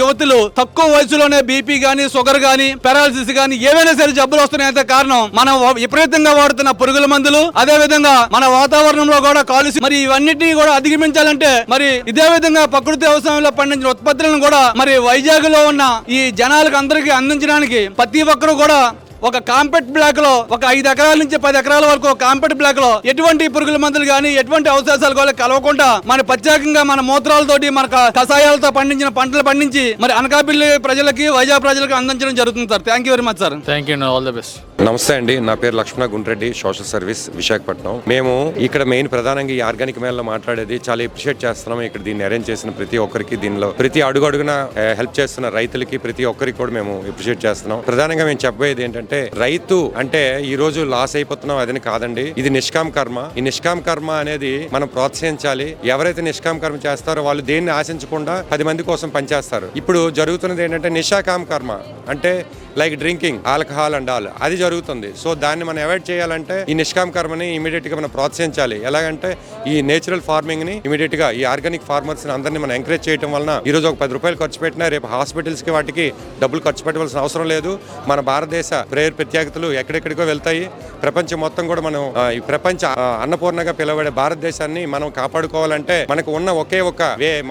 యువతులు తక్కువ వయసులోనే బీపీ గానీ, షుగర్ గానీ, పెరాలసిస్ గానీ ఏవైనా సరే జబ్బులు వస్తున్నాయంటే కారణం మనం విపరీతంగా వాడుతున్న పురుగుల మందులు, అదే విధంగా మన వాతావరణంలో కూడా కాలుష్యం. మరి ఇవన్నిటినీ కూడా అధిగమించాలంటే మరి ఇదే విధంగా ప్రకృతి వ్యవసాయంలో పండించిన ఉత్పత్తులను కూడా మరి వైజాగ్ లో ఉన్న ఈ జనాలకు అందరికీ అందించడానికి ప్రతి ఒక్కరు కూడా ఒక కాంపాక్ట్ బ్లాక్ లో ఒక 5 ఎకరాల నుంచి 10 ఎకరాల వరకు కాంపాక్ట్ బ్లాక్ లో ఎటువంటి పురుగుల మందులు గానీ, ఎటువంటి అవశేషాలు కూడా కలవకుండా మన ప్రత్యేకంగా మన మూత్రాలతోటి, మన కషాయాలతో పండించిన పంటలు పండించి మరి అనకాపల్లి ప్రజలకి, వైజాగ్ ప్రజలకు అందించడం జరుగుతుంది sir. Thank you very much sir. Thank you, all the best. నమస్తే అండి, నా పేరు లక్ష్మణ గుండ్రెడ్డి, సోషల్ సర్వీస్ విశాఖపట్నం. మేము ఇక్కడ మెయిన్ ప్రధానంగా ఈ ఆర్గానిక్ మేళలో మాట్లాడేది చాలా అప్రిషియేట్ చేస్తున్నాం. ఇక్కడ దీన్ని అరేంజ్ చేసిన ప్రతి ఒక్కరికి, దీనిలో ప్రతి అడుగున హెల్ప్ చేస్తున్న రైతులకి ప్రతి ఒక్కరికి కూడా మేము అప్రిషియేట్ చేస్తున్నాం. ప్రధానంగా మేము చెప్పబోయేది ఏంటంటే, రైతు అంటే ఈ రోజు లాస్ అయిపోతున్నాం అదని కాదండి, ఇది నిష్కామ కర్మ. ఈ నిష్కామ కర్మ అనేది మనం ప్రోత్సహించాలి. ఎవరైతే నిష్కామ కర్మ చేస్తారో వాళ్ళు దేన్ని ఆశించకుండా 10 మంది కోసం పనిచేస్తారు. ఇప్పుడు జరుగుతున్నది ఏంటంటే నిషాకామ కర్మ, అంటే like drinking, alcohol and all, అది జరుగుతుంది. సో దాన్ని మనం అవాయిడ్ చేయాలంటే ఈ నిష్కామ కర్మని ఇమీడియట్ గా మనం ప్రోత్సహించాలి. ఎలాగంటే ఈ నేచురల్ ఫార్మింగ్ ని ఇమీడియట్ గా, ఈ ఆర్గానిక్ ఫార్మర్స్ ని అందరినీ మనం ఎంకరేజ్ చేయడం వలన ఈ రోజు ఒక 10 రూపాయలు ఖర్చు పెట్టినా రేపు హాస్పిటల్స్ కి వాటికి డబ్బులు ఖర్చు పెట్టవలసిన అవసరం లేదు. మన భారతదేశ ప్రేయర్ ప్రత్యేకతలు ఎక్కడెక్కడికో వెళ్తాయి. ప్రపంచం మొత్తం కూడా మనం ఈ ప్రపంచ అన్నపూర్ణగా పిలువబడే భారతదేశాన్ని మనం కాపాడుకోవాలంటే మనకు ఉన్న ఒకే ఒక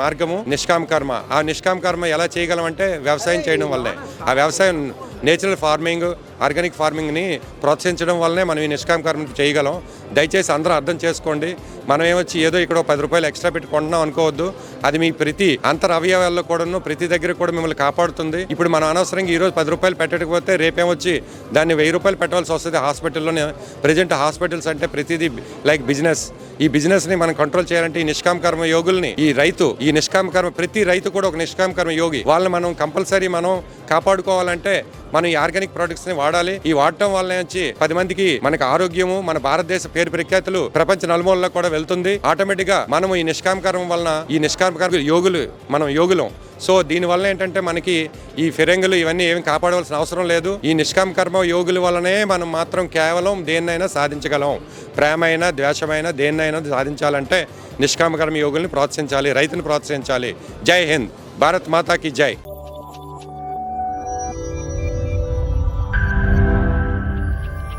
మార్గము నిష్కామ కర్మ. ఆ నిష్కామ కర్మ ఎలా చేయగలం అంటే వ్యవసాయం చేయడం వల్లే. ఆ వ్యవసాయం నేచురల్ ఫార్మింగ్, ఆర్గానిక్ ఫార్మింగ్ని ప్రోత్సహించడం వల్లనే మనం ఈ నిష్కామ కర్మ చేయగలం. దయచేసి అందరూ అర్థం చేసుకోండి. మనం ఏమొచ్చి ఏదో ఇక్కడ 10 రూపాయలు ఎక్స్ట్రా పెట్టి కొంటున్నాం అనుకోవద్దు. అది మీ ప్రతి అంతర్ అవయవాల్లో కూడాను ప్రతి దగ్గర కూడా మిమ్మల్ని కాపాడుతుంది. ఇప్పుడు మనం అనవసరంగా ఈరోజు 10 రూపాయలు పెట్టకపోతే రేపేమొచ్చి దాన్ని 1000 రూపాయలు పెట్టాల్సి వస్తుంది హాస్పిటల్లోనే. ప్రజెంట్ హాస్పిటల్స్ అంటే ప్రతిదీ లైక్ బిజినెస్. ఈ బిజినెస్ని మనం కంట్రోల్ చేయాలంటే ఈ నిష్కామ కర్మ యోగుల్ని, ఈ రైతు, ఈ నిష్కామ కర్మ, ప్రతి రైతు కూడా ఒక నిష్కామ కర్మ యోగి. వాళ్ళని మనం కంపల్సరీ మనం కాపాడుకోవాలంటే మనం ఈ ఆర్గానిక్ ప్రొడక్ట్స్ ని వాడాలి. ఈ వాడటం వల్ల నుంచి 10 మందికి మనకు ఆరోగ్యము, మన భారతదేశ పేరు ప్రఖ్యాతులు ప్రపంచ నలుమూలలో కూడా వెళ్తుంది. ఆటోమేటిక్ గా మనము ఈ నిష్కామ కర్మ వలన, ఈ నిష్కామ కర్మ యోగులు, మనం యోగులం. సో దీనివల్ల ఏంటంటే మనకి ఈ ఫిరంగులు ఇవన్నీ ఏమి కాపాడవలసిన అవసరం లేదు. ఈ నిష్కామ కర్మ యోగుల వల్లనే మనం మాత్రం కేవలం దేన్నైనా సాధించగలం. ప్రేమైన, ద్వేషమైన దేన్నైనా సాధించాలంటే నిష్కామ కర్మ యోగుల్ని ప్రోత్సహించాలి, రైతుని ప్రోత్సహించాలి. జై హింద్, భారత్ మాతాకి జై.